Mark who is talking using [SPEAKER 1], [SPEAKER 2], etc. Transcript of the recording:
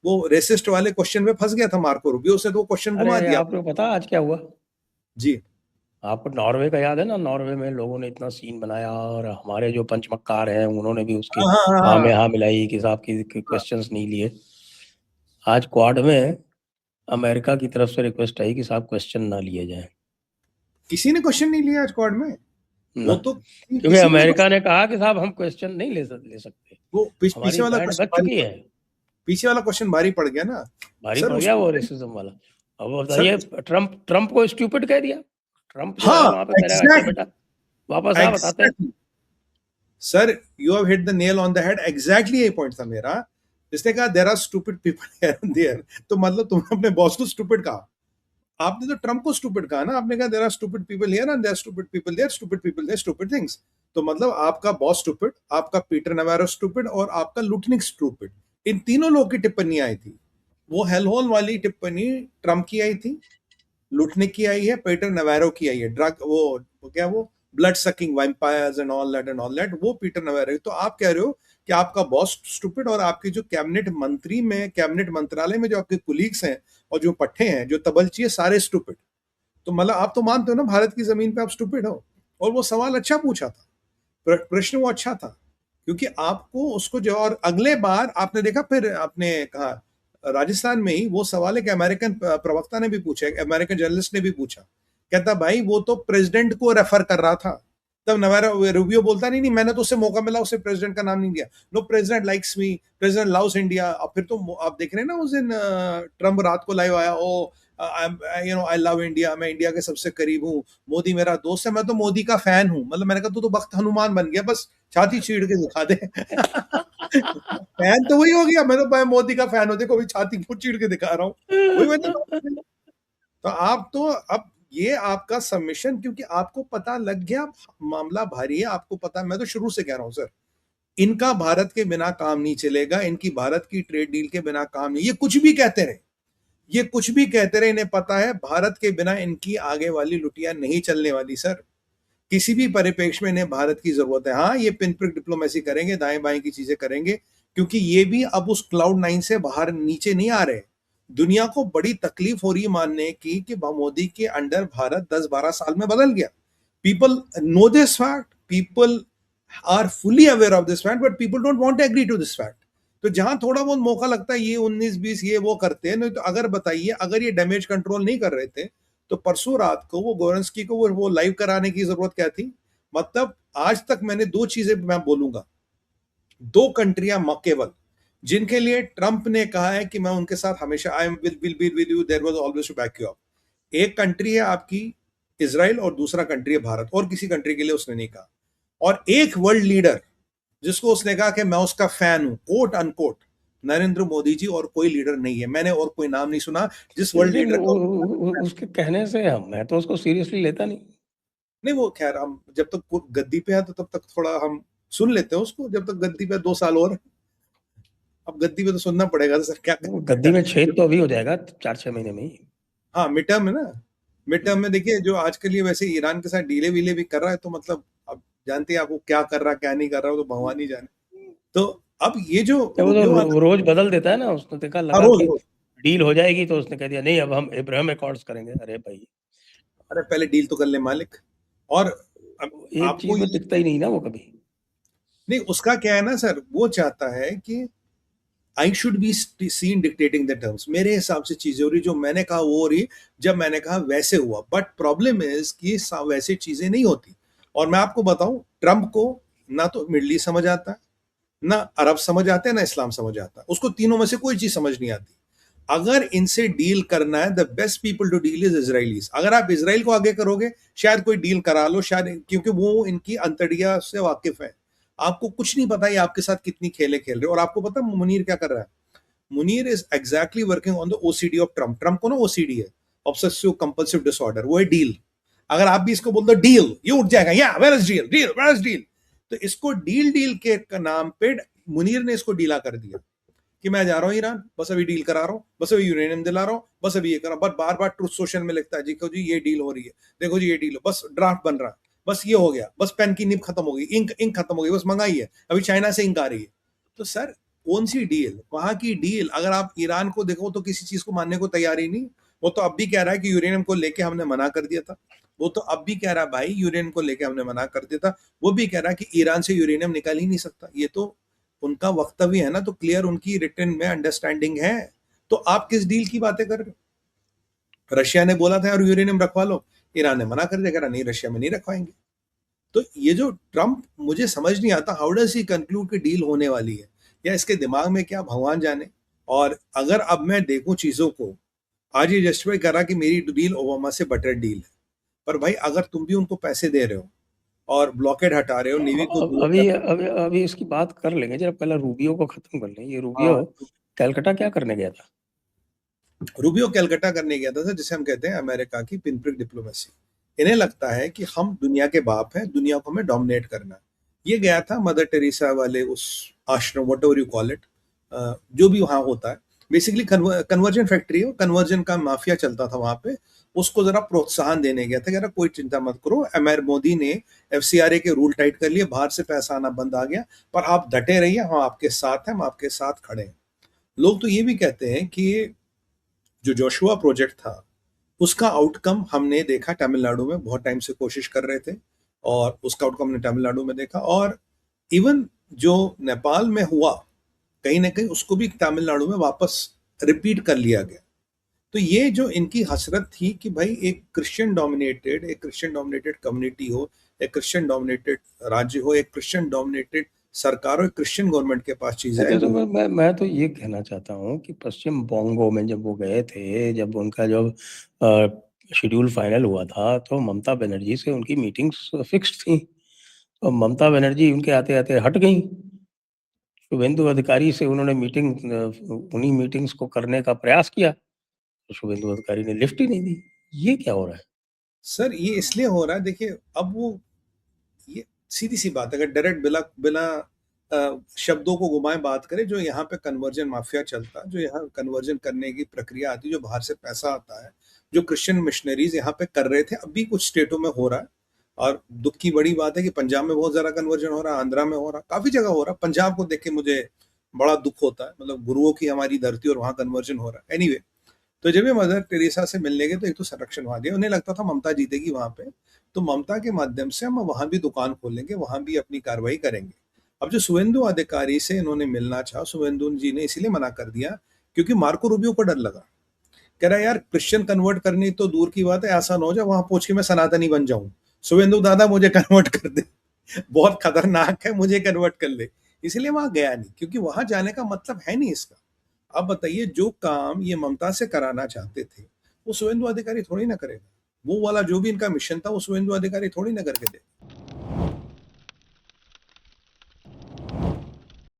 [SPEAKER 1] वो रेसिस्ट वाले क्वेश्चन में फंस गया था मार्को रूबियो, उसने तो वो क्वेश्चन घुमा
[SPEAKER 2] अरे
[SPEAKER 1] दिया।
[SPEAKER 2] आपको पता आज क्या हुआ?
[SPEAKER 1] जी
[SPEAKER 2] आपको नॉर्वे का याद है ना? नॉर्वे में लोगों ने इतना सीन बनाया, और हमारे जो पंचमक्कार हैं उन्होंने भी उसके
[SPEAKER 1] हाँ हाँ
[SPEAKER 2] हाँ में
[SPEAKER 1] हाँ
[SPEAKER 2] हाँ मिलाई कि साहब की
[SPEAKER 1] हाँ।
[SPEAKER 2] क्वेश्चंस नहीं लिए। आज क्वाड में अमेरिका की तरफ से रिक्वेस्ट आई कि साहब क्वेश्चन ना लिए जाए
[SPEAKER 1] किसी ने क्वेश्चन नहीं लिया आज क्वाड में,
[SPEAKER 2] ना,
[SPEAKER 1] वो तो
[SPEAKER 2] क्योंकि
[SPEAKER 1] किसी ने
[SPEAKER 2] अमेरिका ने कहा कि साहब हम क्वेश्चन नहीं ले सकते,
[SPEAKER 1] वो पीछे
[SPEAKER 2] हमारी
[SPEAKER 1] वाला
[SPEAKER 2] बैंड
[SPEAKER 1] क्वेश्चन
[SPEAKER 2] बच
[SPEAKER 1] भारी
[SPEAKER 2] चुकी है।
[SPEAKER 1] पीछे वाला क्वेश्चन भारी पड़ गया ना।
[SPEAKER 2] भारी
[SPEAKER 1] सर
[SPEAKER 2] पड़ गया
[SPEAKER 1] उसको
[SPEAKER 2] वो रेसिज्म वाला। अब वो
[SPEAKER 1] सर
[SPEAKER 2] बताइए, ट्रम्प ट्रम्प को स्टूपिड कह दिया। ट्रम्प जो है
[SPEAKER 1] हाँ
[SPEAKER 2] वहां पे कह रहा है अच्छा
[SPEAKER 1] एग्जैक्टली
[SPEAKER 2] बेटा वापस आ, बताते हैं।
[SPEAKER 1] Exactly sir, you have hit the nail on the head, exactly यही पॉइंट था मेरा। इसने कहा there are stupid people here and there, तो मतलब तुमने अपने बॉस को स्टूपिड कहा। आपने तो ट्रम्प को स्टूपिड कहा ना, आपने कहा there are stupid people here and there are stupid people there, stupid people there, stupid things. तो मतलब आपका बॉस स्टूपिड, आपका पीटर नवारो स्टूपिड और आपका लुटनिक स्टूपिड, इन तीनों लोगों की टिप्पणी आई थी। वो हेलहोल वाली टिप्पणी ट्रम्प की आई थी, लुटनिक की आई है, पीटर नवारो की आई है, ड्रग वो क्या वो blood sucking vampires and all that, वो पीटर नवारो। तो आप कह रहे हो कि आपका बॉस स्टूपिड और आपके जो कैबिनेट मंत्री में, कैबिनेट मंत्रालय में जो आपके कुलीग्स हैं और जो पट्टे हैं, जो तबलची है, सारे स्टूपिड। तो मतलब आप तो मानते हो ना भारत की जमीन पे आप स्टूपिड हो। और वो सवाल अच्छा पूछा था, प्रश्न वो अच्छा था, क्योंकि आपको उसको जो, और अगले बार आपने देखा, फिर आपने कहा राजस्थान में ही वो सवाल एक अमेरिकन प्रवक्ता ने भी पूछा, एक अमेरिकन जर्नलिस्ट ने भी पूछा। कहता भाई वो तो प्रेसिडेंट को रेफर कर रहा था। तब नवारा रूबियो बोलता नहीं नहीं, मैंने तो उसे मौका मिला, उसे प्रेसिडेंट का नाम नहीं दिया। No, president likes me, president loves India. अब फिर तो आप देख रहे हैं ना, उस दिन ट्रम्प रात को लाइव आया, ओ आई लव इंडिया, मैं इंडिया के सबसे करीब हूँ, मोदी मेरा दोस्त है, मैं तो मोदी का फैन हूँ। मतलब मैंने कहा तू तो बख्त हनुमान बन गया, बस छाती चीड़ के दिखा दे। फैन तो वही हो गया, मैं तो मोदी का फैन हूँ, देखो अभी छाती क्यों चीड़ के दिखा रहा हूँ। वही मैंने तो आप तो अब ये आपका सबमिशन, क्योंकि आपको पता लग गया मामला भारी है, आपको पता, मैं तो शुरू से कह रहा हूं सर, इनका भारत के बिना काम नहीं चलेगा, इनकी भारत की ट्रेड डील के बिना काम नहीं। ये कुछ भी कहते रहे, ये कुछ भी कहते रहे, इन्हें पता है भारत के बिना इनकी आगे वाली लुटिया नहीं चलने वाली सर। किसी भी परिप्रेक्ष्य में इन्हें भारत की जरूरत है। हाँ, ये पिन प्रिक डिप्लोमेसी करेंगे, दाएं बाएं की चीजें करेंगे, क्योंकि ये भी अब उस क्लाउड नाइन से बाहर नीचे नहीं आ रहे। दुनिया को बड़ी तकलीफ हो रही है मानने की कि मोदी के अंडर भारत 10-12 साल में बदल गया। People know this fact, people are fully aware of this fact, but people don't want to agree to this fact. तो जहां थोड़ा बहुत मौका लगता है, ये 19-20 ये वो करते हैं। नहीं तो अगर बताइए, अगर ये डैमेज कंट्रोल नहीं कर रहे थे, तो परसों रात को वो गोरंस्की को वो लाइव कराने की जरूरत क्या थी? मतलब आज तक मैंने दो चीजें मैं बोलूंगा, दो कंट्रियां केवल, जिनके लिए ट्रंप ने कहा है कि मैं उनके साथ हमेशा, I will be with you, there was always to back you up. एक कंट्री है आपकी इसराइल और दूसरा कंट्री है भारत, और किसी कंट्री के लिए उसने नहीं कहा। और एक वर्ल्ड लीडर जिसको उसने कहा कि मैं उसका फैन हूं, कोट अनकोट, नरेंद्र मोदी जी, और कोई लीडर नहीं है। मैंने और कोई नाम नहीं सुना जिस वर्ल्ड
[SPEAKER 2] लेकिन
[SPEAKER 1] लीडर को,
[SPEAKER 2] उसके कहने से हम, मैं तो उसको सीरियसली लेता नहीं।
[SPEAKER 1] नहीं वो खैर, हम जब तक वो गद्दी पे है तो तब तक थोड़ा हम सुन लेते हैं उसको, जब तक गद्दी पे 2 साल और, अब गद्दी पे तो सुनना पड़ेगा सर, क्या
[SPEAKER 2] वो गद्दी में छेद तो अभी हो जाएगा 4-6 महीने में ही।
[SPEAKER 1] हाँ मिड टर्म है ना, मिड टर्म में देखिए जो आजकल ये वैसे ईरान के साथ डीले वीले भी कर रहा है, तो मतलब अब जानते हैं आपको क्या कर रहा क्या नहीं कर रहा, वो तो भगवान ही जाने। तो अब ये जो
[SPEAKER 2] तो वो
[SPEAKER 1] रूबियो वाला,
[SPEAKER 2] तो रोज बदल देता है ना, उसने देखा
[SPEAKER 1] हाँ
[SPEAKER 2] लगा
[SPEAKER 1] रोज
[SPEAKER 2] कि
[SPEAKER 1] रोज,
[SPEAKER 2] डील हो जाएगी तो उसने कह दिया नहीं अब हम इब्राहिम अकॉर्ड्स करेंगे। अरे भाई,
[SPEAKER 1] अरे पहले डील तो कर ले मालिक। और अब
[SPEAKER 2] एक
[SPEAKER 1] आपको
[SPEAKER 2] चीज में
[SPEAKER 1] ये,
[SPEAKER 2] टिकता ही नहीं ना वो कभी।
[SPEAKER 1] नहीं उसका क्या है ना सर, वो चाहता है कि I should be seen dictating the terms, मेरे हिसाब से चीजें हो रही, जो मैंने कहा वो हो रही, जब मैंने कहा वैसे हुआ। बट प्रॉब्लम इज कि वैसे चीजें नहीं होती। और मैं आपको बताऊं, ट्रंप को ना तो मिडल ईस्ट समझ आता है, ना अरब समझ आते हैं, ना इस्लाम समझ आता है, उसको तीनों में से कोई चीज समझ नहीं आती। अगर इनसे डील करना है, the best people to deal is Israelis. अगर आप इसराइल को आगे करोगे, शायद कोई डील करा लो, शायद, क्योंकि वो इनकी अंतड़िया से वाकिफ है। आपको कुछ नहीं पता ये आपके साथ कितनी खेले खेल रहे हो। और आपको पता मुनीर क्या कर रहा है? Munir is exactly working on the OCD of Trump. Trump को ना ओसीडी है, ऑब्सेसिव कंपल्सिव डिसऑर्डर, वो है डील। अगर आप भी इसको बोल दो डील, ये उठ जाएगा, या where is deal, deal where is deal. तो इसको डील डील के नाम पे मुनीर ने इसको डीला कर दिया कि मैं जा रहा हूँ ईरान, बस अभी डील करा रहा हूँ, बस अभी यूरेनियम दिला रहा हूँ, बस अभी ये कर रहा हूँ। But bar bar truth social में लिखता है, देखो जी ये डील हो रही है, देखो जी ये डील, बस ड्राफ्ट बन रहा है, बस ये हो गया, बस पेन की निब खत्म हो गई, इंक इंक खत्म हो गई, बस मंगाई है, अभी चाइना से इंक आ रही है। तो सर कौन सी डील, वहां की डील। अगर आप ईरान को देखो तो किसी चीज को मानने को तैयार ही नहीं। वो तो अब भी कह रहा है कि यूरेनियम को लेके हमने मना कर दिया था। वो तो अब भी कह रहा है भाई यूरेनियम को लेके हमने मना कर दिया था। वो भी कह रहा है कि ईरान से यूरेनियम निकल ही नहीं सकता। ये तो उनका वक्तव्य है ना, तो क्लियर उनकी रिटर्न में अंडरस्टैंडिंग है। तो आप किस डील की बातें कर रहे हो? रशिया ने बोला था यार यूरेनियम रखवा लो, ईरान ने मना कर दिया, कह रहा नहीं रशिया में नहीं रखवाएंगे। तो ये जो ट्रम्प, मुझे समझ नहीं आता हाउ डज ही कंक्लूड कि डील होने वाली है, या इसके दिमाग में क्या भगवान जाने। और अगर अब मैं देखूं चीजों को, आज ये जस्टिफाई कर रहा कि मेरी डील ओबामा से बेटर डील है। पर भाई अगर तुम भी उनको पैसे दे रहे हो और ब्लॉकेड हटा रहे हो, नेवी को दूर कर
[SPEAKER 2] अभी
[SPEAKER 1] रहे
[SPEAKER 2] अभी अभी इसकी बात कर लेंगे, जरा पहले रूबियो को खत्म कर लें। ये
[SPEAKER 1] हो।
[SPEAKER 2] रूबियो कलकत्ता क्या करने गया था?
[SPEAKER 1] रूबियो कलकत्ता करने गया था सर, जिसे हम कहते हैं अमेरिका की पिनप्रिक डिप्लोमेसी। इन्हें लगता है कि हम दुनिया के बाप हैं, दुनिया को हमें डोमिनेट करना है। ये गया था मदर टेरेसा वाले उस आश्रम, what ever you call it, जो भी वहां होता है। बेसिकली कन्वर्जन फैक्ट्री है, कन्वर्जन का माफिया चलता था वहां पे। उसको जरा प्रोत्साहन देने गया था, कह रहा कोई चिंता मत करो, अमेर मोदी ने एफसीआरए के रूल टाइट कर लिए, बाहर से पैसा आना बंद आ गया, पर आप डटे रहिए, हम आपके साथ हैं, हम आपके साथ खड़े हैं। लोग तो ये भी कहते हैं कि जो जोशुआ प्रोजेक्ट था उसका आउटकम हमने देखा तमिलनाडु में, बहुत टाइम से कोशिश कर रहे थे और उसका आउटकम हमने तमिलनाडु में देखा। और इवन जो नेपाल में हुआ, कहीं ना कहीं उसको भी तमिलनाडु में वापस रिपीट कर लिया गया। तो ये जो इनकी हसरत थी कि भाई एक क्रिश्चियन डोमिनेटेड कम्युनिटी हो, एक क्रिश्चियन डोमिनेटेड राज्य हो, एक क्रिश्चियन डोमिनेटेड सरकार हो, एक क्रिश्चियन गवर्नमेंट के पास चीज है।
[SPEAKER 2] अच्छा, तो मैं तो ये कहना चाहता हूँ कि पश्चिम बोंगो में जब वो गए थे, जब उनका जो शेड्यूल फाइनल हुआ था, तो ममता बनर्जी से उनकी मीटिंग्स फिक्स्ड थी। तो ममता बनर्जी उनके आते आते हट गई। शुभेंदु अधिकारी से उन्होंने उन्हीं मीटिंग्स को करने का प्रयास किया, तो शुभेंदु अधिकारी ने लिफ्ट ही नहीं दी। ये क्या हो रहा है?
[SPEAKER 1] सर ये इसलिए हो रहा है, देखिए अब वो, ये सीधी सी बात है, अगर डायरेक्ट बिना बिना शब्दों को घुमाए बात करें, जो यहाँ पे कन्वर्जन माफिया चलता है, जो यहाँ कन्वर्जन करने की प्रक्रिया आती है, जो बाहर से पैसा आता है, जो क्रिश्चियन मिशनरीज यहाँ पे कर रहे थे, अभी कुछ स्टेटों में हो रहा है। और दुख की बड़ी बात है कि पंजाब में बहुत ज्यादा कन्वर्जन हो रहा है, आंध्रा में हो रहा है, काफी जगह हो रहा है। पंजाब को देख के मुझे बड़ा दुख होता है, मतलब गुरुओं की हमारी धरती और वहां कन्वर्जन हो रहा है। एनीवे, तो जब ये मदर टेरेसा से मिलने गए तो एक तो संरक्षणवादी, उन्हें लगता था ममता जीतेगी वहां पे, तो ममता के माध्यम से हम वहां भी दुकान खोलेंगे, वहां भी अपनी कार्रवाई करेंगे। अब जो शुभेंदु अधिकारी से इन्होंने मिलना चाहा, शुभेंदु जी ने इसीलिए मना कर दिया क्योंकि मार्को रूबियो को डर लगा। कह रहा यार क्रिश्चियन कन्वर्ट करनी तो दूर की बात है, ऐसा ना हो जाए वहां पहुंच के मैं सनातनी बन जाऊं, शुभेंदु दादा मुझे कन्वर्ट कर दे, बहुत खतरनाक है, मुझे कन्वर्ट कर ले। इसलिए वहां गया नहीं, क्योंकि वहां जाने का मतलब है नहीं इसका। अब बताइए, जो काम ये ममता से कराना चाहते थे वो शुभेंदु अधिकारी थोड़ी ना करेगा। वो वाला जो भी इनका मिशन था वो शुभेंदु अधिकारी थोड़ी ना करके दे।